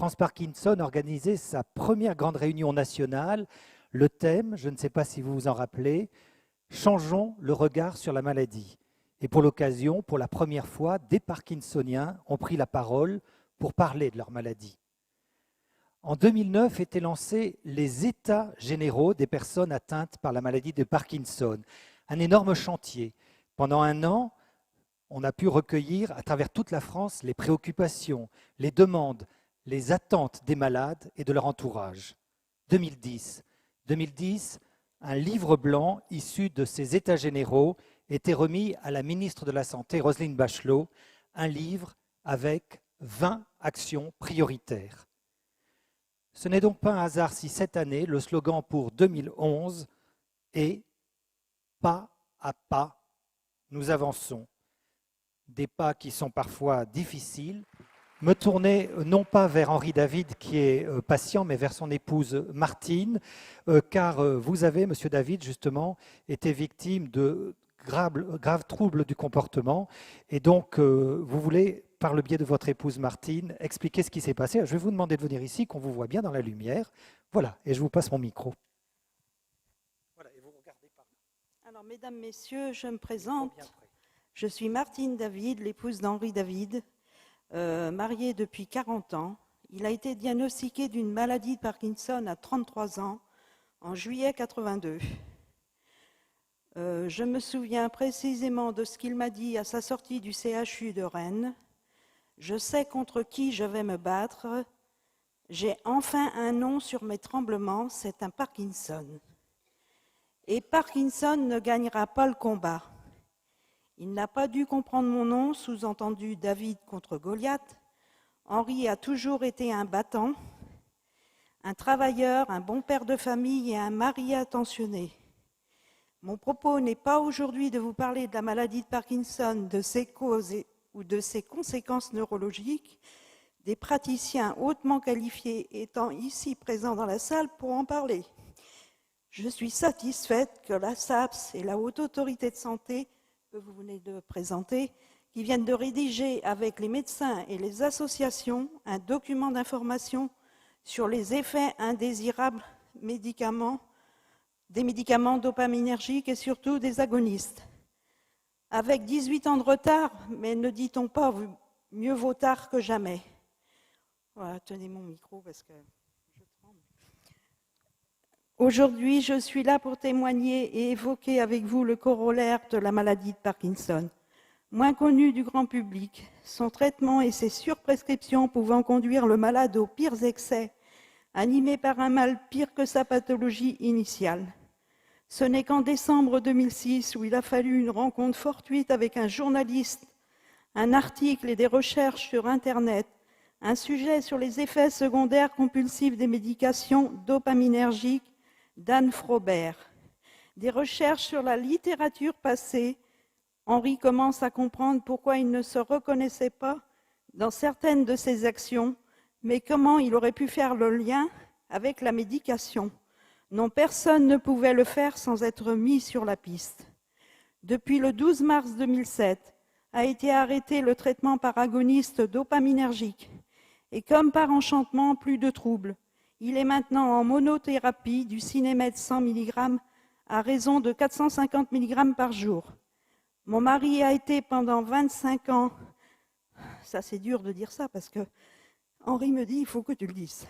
France Parkinson organisait sa première grande réunion nationale. Le thème, je ne sais pas si vous vous en rappelez, Changeons le regard sur la maladie. Et pour l'occasion, pour la première fois, des Parkinsoniens ont pris la parole pour parler de leur maladie. En 2009 étaient lancés les États généraux des personnes atteintes par la maladie de Parkinson. Un énorme chantier. Pendant un an, on a pu recueillir à travers toute la France les préoccupations, les demandes, les attentes des malades et de leur entourage. 2010, un livre blanc issu de ces États généraux était remis à la ministre de la Santé, Roselyne Bachelot, un livre avec 20 actions prioritaires. Ce n'est donc pas un hasard si cette année, le slogan pour 2011 est « Pas à pas, nous avançons ». Des pas qui sont parfois difficiles. Me tourner non pas vers Henri David qui est patient, mais vers son épouse Martine, car vous avez, Monsieur David, justement, été victime de graves troubles du comportement. Et donc, vous voulez, par le biais de votre épouse Martine, expliquer ce qui s'est passé. Je vais vous demander de venir ici, qu'on vous voit bien dans la lumière. Voilà, et je vous passe mon micro. Voilà, et vous regardez par là. Alors, mesdames, messieurs, je me présente. Je suis Martine David, l'épouse d'Henri David, mariée depuis 40 ans. Il a été diagnostiqué d'une maladie de Parkinson à 33 ans, en juillet 82. Je me souviens précisément de ce qu'il m'a dit à sa sortie du CHU de Rennes. Je sais contre qui je vais me battre. J'ai enfin un nom sur mes tremblements, c'est un Parkinson. Et Parkinson ne gagnera pas le combat. Il n'a pas dû comprendre mon nom, sous-entendu David contre Goliath. Henri a toujours été un battant, un travailleur, un bon père de famille et un mari attentionné. Mon propos n'est pas aujourd'hui de vous parler de la maladie de Parkinson, de ses causes ou de ses conséquences neurologiques, des praticiens hautement qualifiés étant ici présents dans la salle pour en parler. Je suis satisfaite que la SAPS et la Haute Autorité de Santé que vous venez de présenter, qui viennent de rédiger avec les médecins et les associations un document d'information sur les effets indésirables des médicaments dopaminergiques et surtout des agonistes. Avec 18 ans de retard, mais ne dit-on pas mieux vaut tard que jamais. Voilà, tenez mon micro parce que je tremble. Aujourd'hui, je suis là pour témoigner et évoquer avec vous le corollaire de la maladie de Parkinson. Moins connu du grand public, son traitement et ses surprescriptions pouvant conduire le malade aux pires excès, animé par un mal pire que sa pathologie initiale. Ce n'est qu'en décembre 2006, où il a fallu une rencontre fortuite avec un journaliste, un article et des recherches sur Internet, un sujet sur les effets secondaires compulsifs des médications dopaminergiques, d'Anne Frobert. Des recherches sur la littérature passée, Henri commence à comprendre pourquoi il ne se reconnaissait pas dans certaines de ses actions, mais comment il aurait pu faire le lien avec la médication. Non, personne ne pouvait le faire sans être mis sur la piste. Depuis le 12 mars 2007, a été arrêté le traitement par agoniste dopaminergique. Et comme par enchantement, plus de troubles. Il est maintenant en monothérapie du Sinemet 100 mg à raison de 450 mg par jour. Mon mari a été pendant 25 ans, ça c'est dur de dire ça parce que Henri me dit il faut que tu le dises,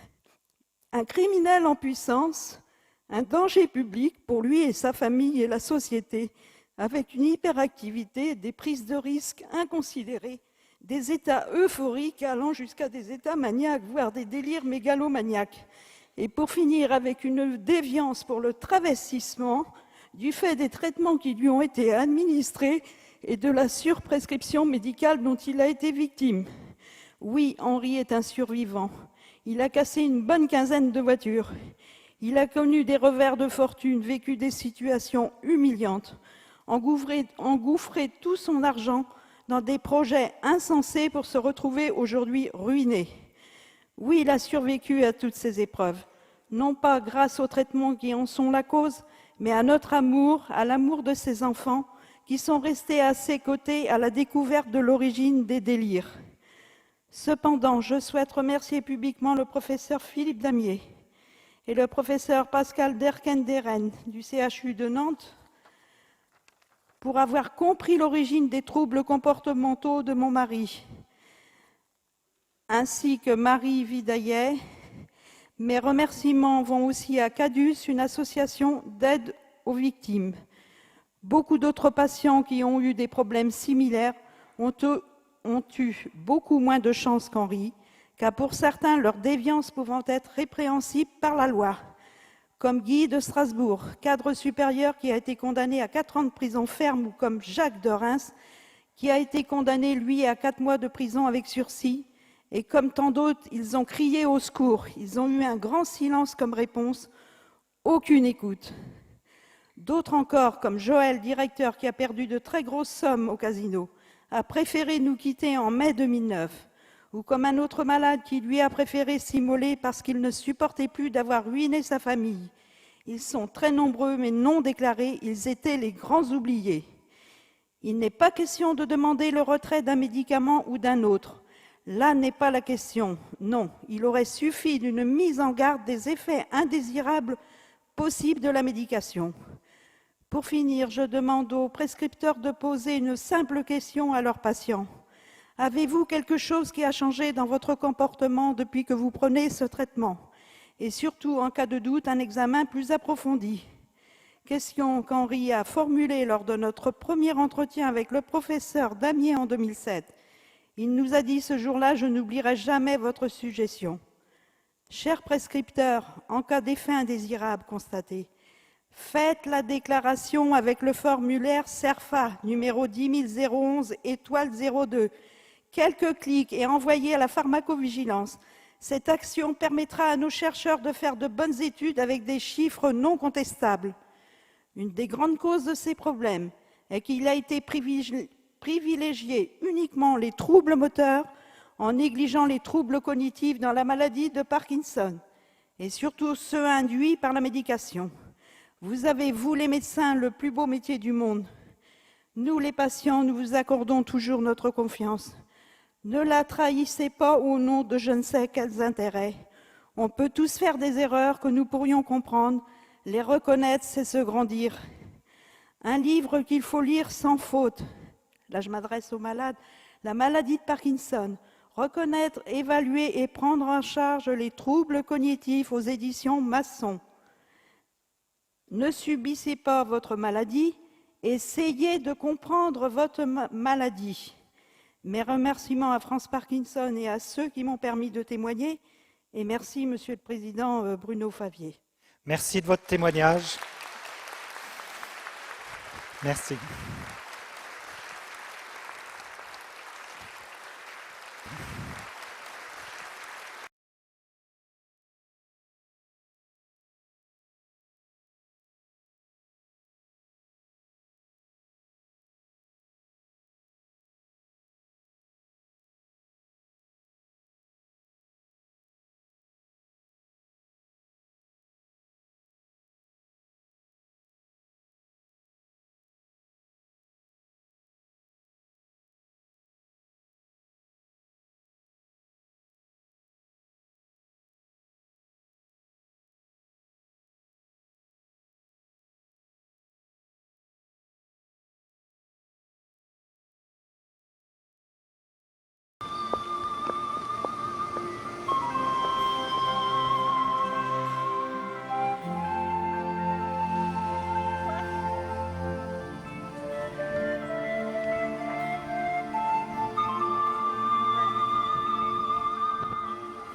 un criminel en puissance, un danger public pour lui et sa famille et la société, avec une hyperactivité, des prises de risques inconsidérées, des états euphoriques allant jusqu'à des états maniaques, voire des délires mégalomaniaques. Et pour finir, avec une déviance pour le travestissement du fait des traitements qui lui ont été administrés et de la surprescription médicale dont il a été victime. Oui, Henri est un survivant. Il a cassé une bonne quinzaine de voitures. Il a connu des revers de fortune, vécu des situations humiliantes, engouffré tout son argent dans des projets insensés pour se retrouver aujourd'hui ruiné. Oui, il a survécu à toutes ces épreuves, non pas grâce aux traitements qui en sont la cause, mais à notre amour, à l'amour de ses enfants, qui sont restés à ses côtés à la découverte de l'origine des délires. Cependant, je souhaite remercier publiquement le professeur Philippe Damier et le professeur Pascal Derkenderen du CHU de Nantes pour avoir compris l'origine des troubles comportementaux de mon mari, ainsi que Marie Vidaillet. Mes remerciements vont aussi à CADUS, une association d'aide aux victimes. Beaucoup d'autres patients qui ont eu des problèmes similaires ont eu beaucoup moins de chance qu'Henri, car pour certains, leur déviance pouvant être répréhensible par la loi, comme Guy de Strasbourg, cadre supérieur qui a été condamné à 4 ans de prison ferme, ou comme Jacques de Reims, qui a été condamné, lui, à 4 mois de prison avec sursis. Et comme tant d'autres, ils ont crié au secours. Ils ont eu un grand silence comme réponse, aucune écoute. D'autres encore, comme Joël, directeur, qui a perdu de très grosses sommes au casino, a préféré nous quitter en mai 2009. Ou comme un autre malade qui, lui, a préféré s'immoler parce qu'il ne supportait plus d'avoir ruiné sa famille. Ils sont très nombreux, mais non déclarés. Ils étaient les grands oubliés. Il n'est pas question de demander le retrait d'un médicament ou d'un autre. Là n'est pas la question. Non, il aurait suffi d'une mise en garde des effets indésirables possibles de la médication. Pour finir, je demande aux prescripteurs de poser une simple question à leurs patients. Avez-vous quelque chose qui a changé dans votre comportement depuis que vous prenez ce traitement? Et surtout, en cas de doute, un examen plus approfondi. Question qu'Henri a formulée lors de notre premier entretien avec le professeur Damier en 2007. Il nous a dit ce jour-là, je n'oublierai jamais votre suggestion. Chers prescripteurs, en cas d'effet indésirable constaté, faites la déclaration avec le formulaire CERFA, numéro 10011, étoile 02. Quelques clics et envoyez à la pharmacovigilance. Cette action permettra à nos chercheurs de faire de bonnes études avec des chiffres non contestables. Une des grandes causes de ces problèmes est qu'il a été privilégié uniquement les troubles moteurs en négligeant les troubles cognitifs dans la maladie de Parkinson, et surtout ceux induits par la médication. Vous avez, vous les médecins, le plus beau métier du monde. Nous, les patients, nous vous accordons toujours notre confiance. Ne la trahissez pas au nom de je ne sais quels intérêts. On peut tous faire des erreurs que nous pourrions comprendre. Les reconnaître, c'est se grandir. Un livre qu'il faut lire sans faute. Là, je m'adresse aux malades. La maladie de Parkinson. Reconnaître, évaluer et prendre en charge les troubles cognitifs aux éditions Masson. Ne subissez pas votre maladie. Essayez de comprendre votre maladie. Mes remerciements à France Parkinson et à ceux qui m'ont permis de témoigner. Et merci, Monsieur le Président Bruno Favier. Merci de votre témoignage. Merci.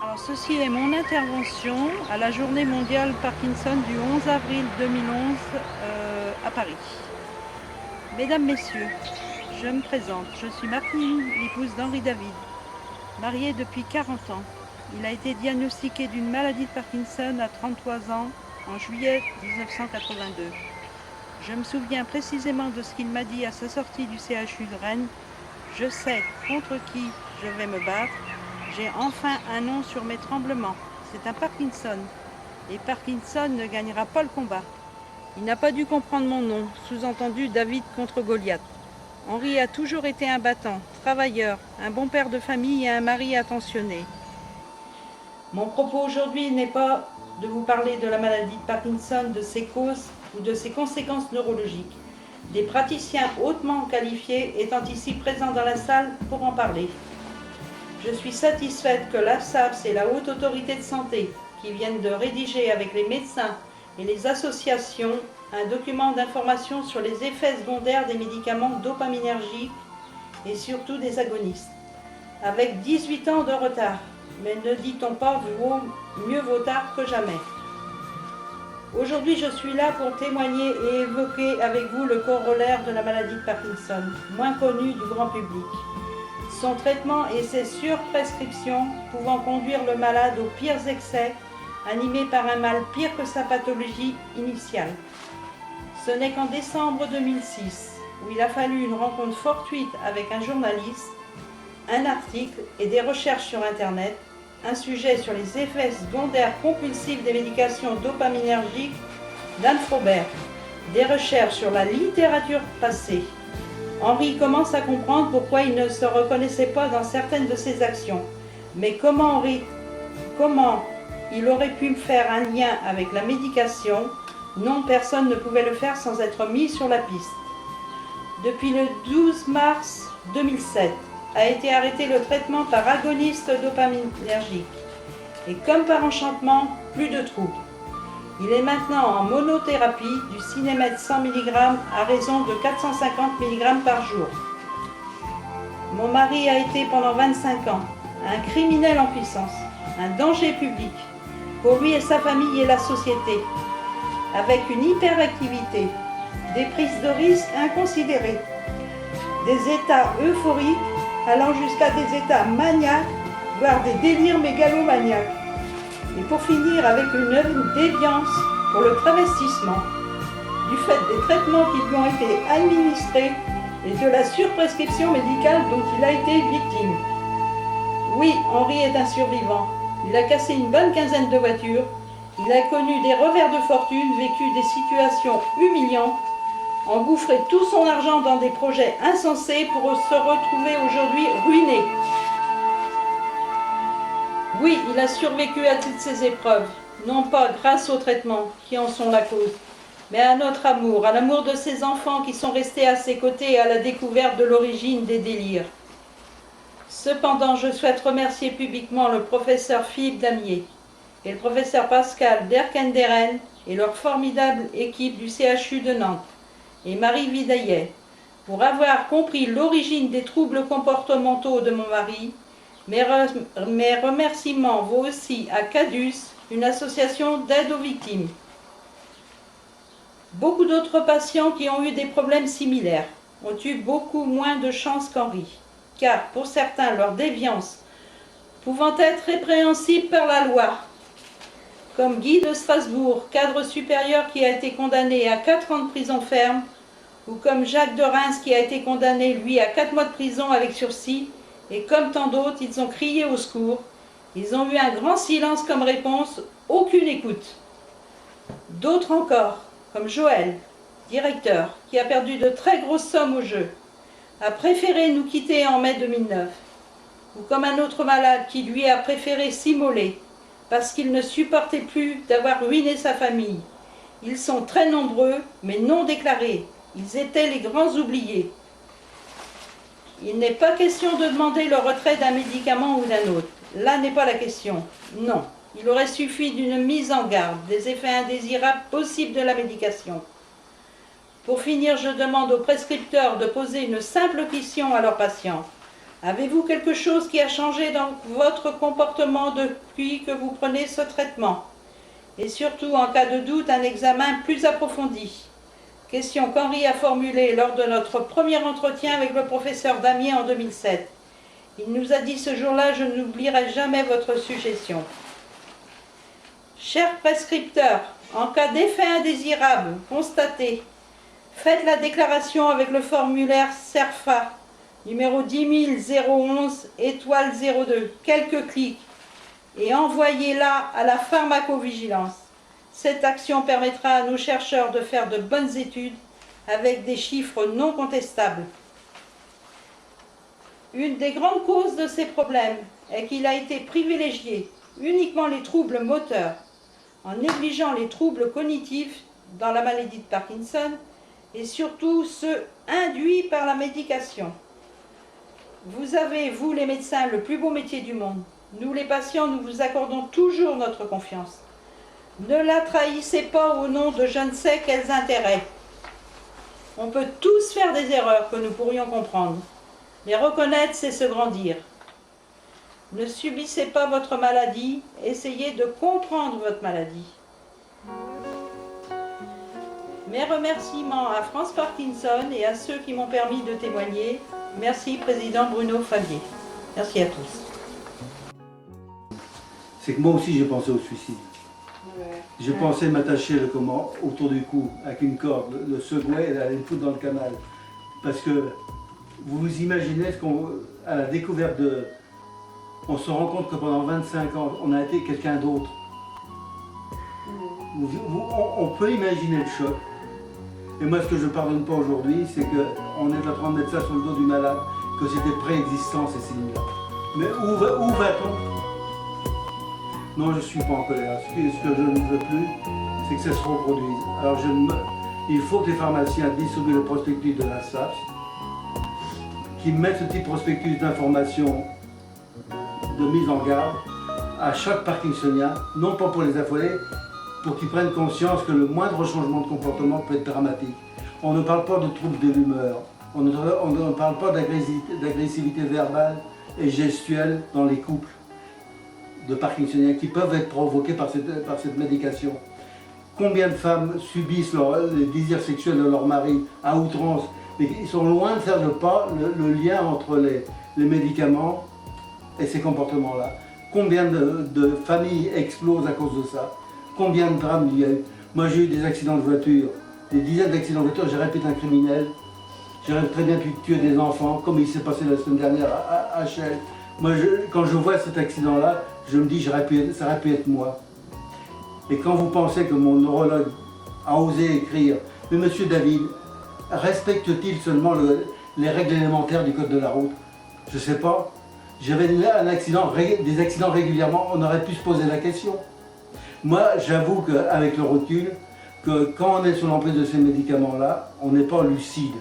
Alors, ceci est mon intervention à la journée mondiale Parkinson du 11 avril 2011 à Paris. Mesdames, Messieurs, je me présente. Je suis Martine, l'épouse d'Henri David, mariée depuis 40 ans. Il a été diagnostiqué d'une maladie de Parkinson à 33 ans en juillet 1982. Je me souviens précisément de ce qu'il m'a dit à sa sortie du CHU de Rennes. Je sais contre qui je vais me battre. J'ai enfin un nom sur mes tremblements. C'est un Parkinson. Et Parkinson ne gagnera pas le combat. Il n'a pas dû comprendre mon nom, sous-entendu David contre Goliath. Henri a toujours été un battant, travailleur, un bon père de famille et un mari attentionné. Mon propos aujourd'hui n'est pas de vous parler de la maladie de Parkinson, de ses causes ou de ses conséquences neurologiques. Des praticiens hautement qualifiés étant ici présents dans la salle pour en parler. Je suis satisfaite que l'AFSAPS et la Haute Autorité de Santé, qui viennent de rédiger avec les médecins et les associations un document d'information sur les effets secondaires des médicaments dopaminergiques et surtout des agonistes, avec 18 ans de retard. Mais ne dit-on pas mieux vaut tard que jamais. Aujourd'hui, je suis là pour témoigner et évoquer avec vous le corollaire de la maladie de Parkinson, moins connu du grand public. Son traitement et ses surprescriptions pouvant conduire le malade aux pires excès, animé par un mal pire que sa pathologie initiale. Ce n'est qu'en décembre 2006, où il a fallu une rencontre fortuite avec un journaliste, un article et des recherches sur Internet, un sujet sur les effets secondaires compulsifs des médications dopaminergiques d'Anne Frobert, des recherches sur la littérature passée. Henri commence à comprendre pourquoi il ne se reconnaissait pas dans certaines de ses actions. Mais comment il aurait pu faire un lien avec la médication? Non, personne ne pouvait le faire sans être mis sur la piste. Depuis le 12 mars 2007, a été arrêté le traitement par agoniste dopaminergique. Et comme par enchantement, plus de troubles. Il est maintenant en monothérapie du Sinemet 100 mg à raison de 450 mg par jour. Mon mari a été pendant 25 ans un criminel en puissance, un danger public pour lui et sa famille et la société, avec une hyperactivité, des prises de risques inconsidérées, des états euphoriques allant jusqu'à des états maniaques, voire des délires mégalomaniaques. Et pour finir avec une déviance pour le travestissement, du fait des traitements qui lui ont été administrés et de la surprescription médicale dont il a été victime. Oui, Henri est un survivant. Il a cassé une bonne quinzaine de voitures, il a connu des revers de fortune, vécu des situations humiliantes, engouffré tout son argent dans des projets insensés pour se retrouver aujourd'hui ruiné. Oui, il a survécu à toutes ces épreuves, non pas grâce aux traitements qui en sont la cause, mais à notre amour, à l'amour de ses enfants qui sont restés à ses côtés et à la découverte de l'origine des délires. Cependant, je souhaite remercier publiquement le professeur Philippe Damier et le professeur Pascal Derkenderen et leur formidable équipe du CHU de Nantes et Marie Vidaillet pour avoir compris l'origine des troubles comportementaux de mon mari. Mes remerciements vont aussi à CADUS, une association d'aide aux victimes. Beaucoup d'autres patients qui ont eu des problèmes similaires ont eu beaucoup moins de chance qu'Henri, car pour certains, leur déviance pouvant être répréhensible par la loi, comme Guy de Strasbourg, cadre supérieur qui a été condamné à 4 ans de prison ferme, ou comme Jacques de Reims qui a été condamné, lui, à 4 mois de prison avec sursis, et comme tant d'autres, ils ont crié au secours. Ils ont eu un grand silence comme réponse, aucune écoute. D'autres encore, comme Joël, directeur, qui a perdu de très grosses sommes au jeu, a préféré nous quitter en mai 2009. Ou comme un autre malade qui, lui, a préféré s'immoler, parce qu'il ne supportait plus d'avoir ruiné sa famille. Ils sont très nombreux, mais non déclarés. Ils étaient les grands oubliés. Il n'est pas question de demander le retrait d'un médicament ou d'un autre. Là n'est pas la question. Non. Il aurait suffi d'une mise en garde des effets indésirables possibles de la médication. Pour finir, je demande aux prescripteurs de poser une simple question à leurs patients. Avez-vous quelque chose qui a changé dans votre comportement depuis que vous prenez ce traitement? Et surtout, en cas de doute, un examen plus approfondi. Question qu'Henri a formulée lors de notre premier entretien avec le professeur Damier en 2007. Il nous a dit ce jour-là, je n'oublierai jamais votre suggestion. Chers prescripteurs, en cas d'effet indésirable constaté, faites la déclaration avec le formulaire CERFA, numéro 10011, étoile 02, quelques clics, et envoyez-la à la pharmacovigilance. Cette action permettra à nos chercheurs de faire de bonnes études avec des chiffres non contestables. Une des grandes causes de ces problèmes est qu'il a été privilégié uniquement les troubles moteurs, en négligeant les troubles cognitifs dans la maladie de Parkinson et surtout ceux induits par la médication. Vous avez, vous les médecins, le plus beau métier du monde. Nous les patients, nous vous accordons toujours notre confiance. Ne la trahissez pas au nom de je ne sais quels intérêts. On peut tous faire des erreurs que nous pourrions comprendre. Les reconnaître, c'est se grandir. Ne subissez pas votre maladie, essayez de comprendre votre maladie. Mes remerciements à France Parkinson et à ceux qui m'ont permis de témoigner. Merci, Président Bruno Fabier. Merci à tous. C'est que moi aussi j'ai pensé au suicide. Je pensais m'attacher autour du cou avec une corde, le secouer et aller me foutre dans le canal. Parce que vous vous imaginez à la découverte de... On se rend compte que pendant 25 ans, on a été quelqu'un d'autre. On peut imaginer le choc. Et moi, ce que je ne pardonne pas aujourd'hui, c'est qu'on est en train de mettre ça sur le dos du malade, que c'était préexistant ces signes-là. Mais où va-t-on? Non, je ne suis pas en colère. Ce que je ne veux plus, c'est que ça se reproduise. Alors il faut que les pharmaciens distribuent le prospectus de la SAPS, qu'ils mettent ce petit prospectus d'information, de mise en garde, à chaque parkinsonien, non pas pour les affoler, pour qu'ils prennent conscience que le moindre changement de comportement peut être dramatique. On ne parle pas de troubles de l'humeur, on ne parle pas d'agressivité verbale et gestuelle dans les couples de parkinsoniens qui peuvent être provoqués par cette médication. Combien de femmes subissent les désirs sexuels de leur mari à outrance, mais ils sont loin de faire le lien entre les médicaments et ces comportements-là. Combien de familles explosent à cause de ça? Combien de drames il y a eu? Moi j'ai eu des accidents de voiture, des dizaines d'accidents de voiture, j'aurais pu être un criminel, j'aurais très bien pu tuer des enfants, comme il s'est passé la semaine dernière à Chelles. Moi quand je vois cet accident-là, je me dis ça aurait pu être moi. Et quand vous pensez que mon neurologue a osé écrire, mais monsieur David, respecte-t-il seulement les règles élémentaires du code de la route? Je ne sais pas. J'avais des accidents régulièrement, on aurait pu se poser la question. Moi, j'avoue qu'avec le recul, que quand on est sous l'emprise de ces médicaments-là, on n'est pas lucide.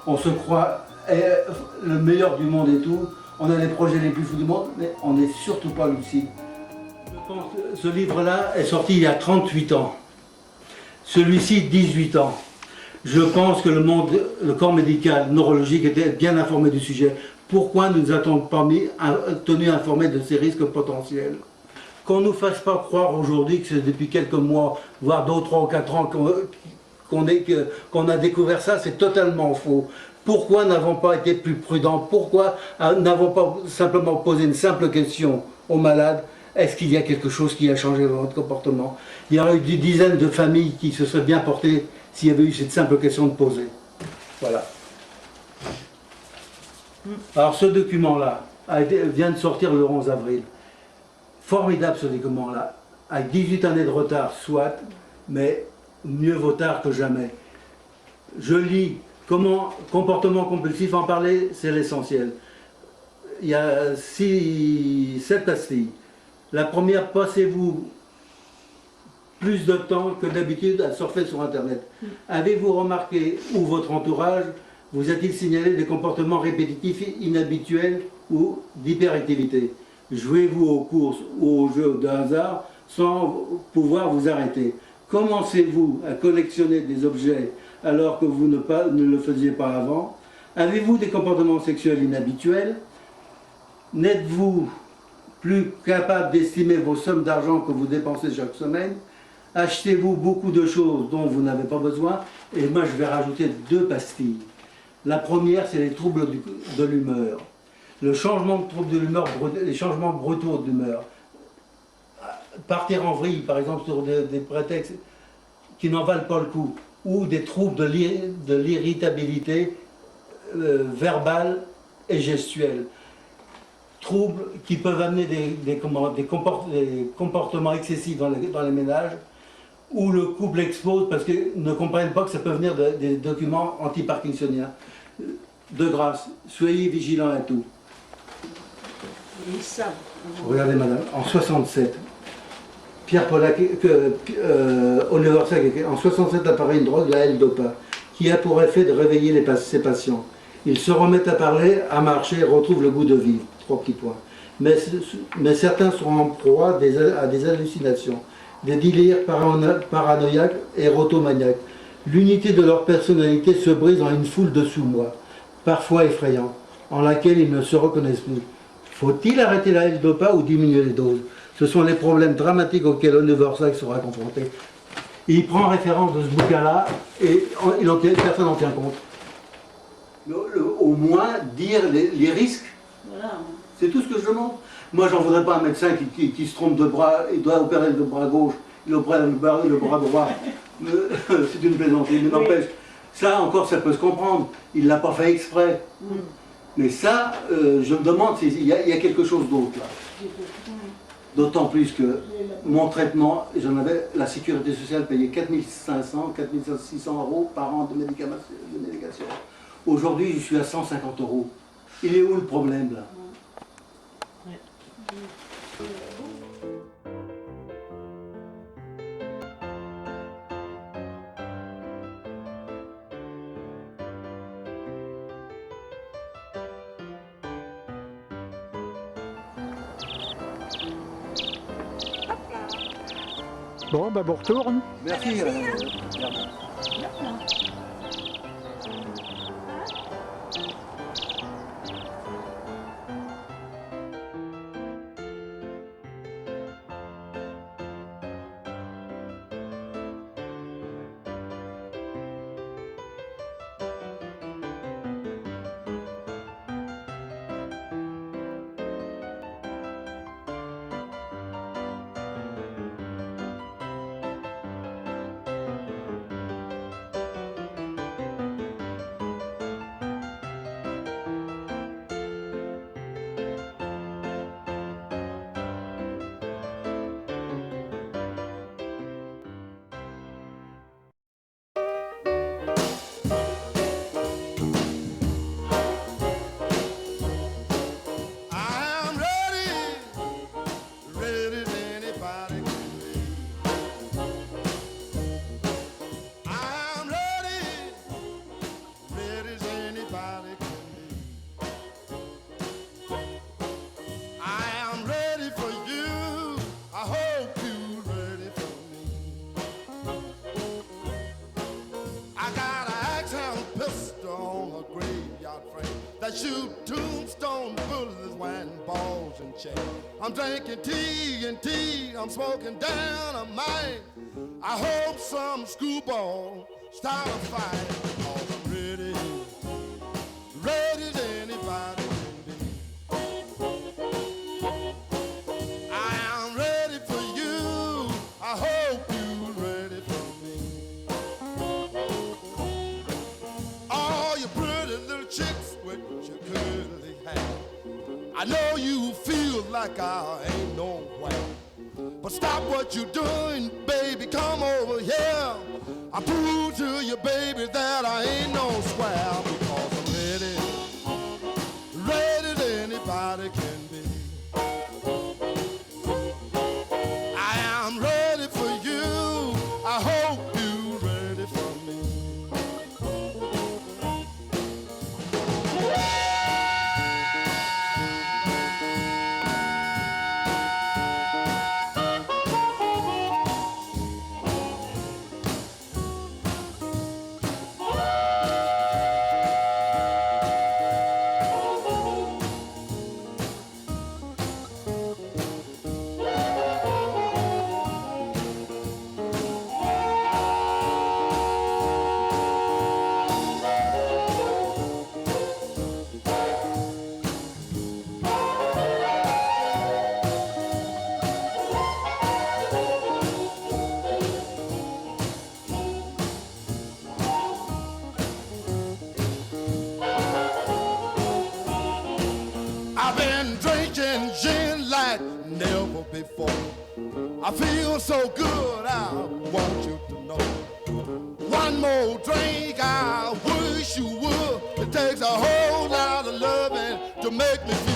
On se croit le meilleur du monde et tout, on a les projets les plus fous du monde, mais on n'est surtout pas lucide. Je pense que ce livre-là est sorti il y a 38 ans. Celui-ci, 18 ans. Je pense que le corps médical, neurologique était bien informé du sujet. Pourquoi ne nous a-t-on pas tenus informés de ces risques potentiels? Qu'on ne nous fasse pas croire aujourd'hui que c'est depuis quelques mois, voire 2, 3 ou 4 ans qu'on a découvert ça, c'est totalement faux. Pourquoi n'avons pas été plus prudents? Pourquoi n'avons pas simplement posé une simple question aux malades? Est-ce qu'il y a quelque chose qui a changé dans votre comportement? Il y aurait eu des dizaines de familles qui se seraient bien portées s'il y avait eu cette simple question de poser. Voilà. Alors ce document-là vient de sortir le 11 avril. Formidable ce document-là, avec 18 années de retard, soit, mais mieux vaut tard que jamais. Je lis comment comportement compulsif, en parler, c'est l'essentiel. Il y a 7 pastilles. La première, passez-vous plus de temps que d'habitude à surfer sur Internet. Avez-vous remarqué, ou votre entourage, vous a-t-il signalé des comportements répétitifs, inhabituels ou d'hyperactivité? Jouez-vous aux courses ou aux jeux de hasard sans pouvoir vous arrêter? Commencez-vous à collectionner des objets alors que vous ne le faisiez pas avant? Avez-vous des comportements sexuels inhabituels? N'êtes-vous plus capable d'estimer vos sommes d'argent que vous dépensez chaque semaine? Achetez-vous beaucoup de choses dont vous n'avez pas besoin? Et moi je vais rajouter 2 pastilles. La première, c'est les troubles de l'humeur. Le changement de trouble de l'humeur, les changements brutaux d'humeur. Partir en vrille, par exemple, sur des prétextes qui n'en valent pas le coup, ou des troubles de l'irritabilité verbale et gestuelle. Troubles qui peuvent amener des comportements excessifs dans les ménages, où le couple explose parce qu'ils ne comprennent pas que ça peut venir des documents anti-parkinsoniens. De grâce, soyez vigilants à tout. Ils savent. Regardez madame, en 67, Pierre Polac, Oliver Sacks, en 67 apparaît une drogue, la L-Dopa, qui a pour effet de réveiller ses patients. Ils se remettent à parler, à marcher, retrouvent le goût de vivre. 3 petits points. Mais certains sont en proie à des hallucinations, des délires paranoïaques et érotomaniaques. L'unité de leur personnalité se brise en une foule de sous-moi, parfois effrayants, en laquelle ils ne se reconnaissent plus. Faut-il arrêter la L-Dopa ou diminuer les doses? Ce sont les problèmes dramatiques auxquels Oliver Sacks sera confronté. Et il prend référence de ce bouquin-là et personne n'en tient compte. Au moins dire les risques. Voilà. C'est tout ce que je demande. Moi, j'en voudrais pas un médecin qui se trompe de bras, il doit opérer le bras gauche, il opère le bras droit. C'est une plaisanterie, mais n'empêche. Ça, encore, ça peut se comprendre. Il ne l'a pas fait exprès. Mais ça, je me demande s'il y a quelque chose d'autre là. D'autant plus que mon traitement, la sécurité sociale payait 4 500, 4 600 euros par an de médication. Aujourd'hui, je suis à 150 euros. Il est où le problème là? Bon, ben on retourne. Merci. Shoot tombstone bullets, wine balls and chain. I'm drinking tea and tea, I'm smoking down a mine. I hope some screwball start a fight, 'cause I'm ready, ready as anybody can be. I am ready for you, I hope you're ready for me. All you pretty little chicks with your curly hair, I know you feel like I ain't nowhere, but stop what you're doing, baby, come over here. I prove to you, baby, that I ain't no square, because I'm ready, ready as anybody can be. I am ready for you, I hope you're ready for me. I've been drinking gin like never before. I feel so good, I want you to know. One more drink, I wish you would. It takes a whole lot of loving to make me feel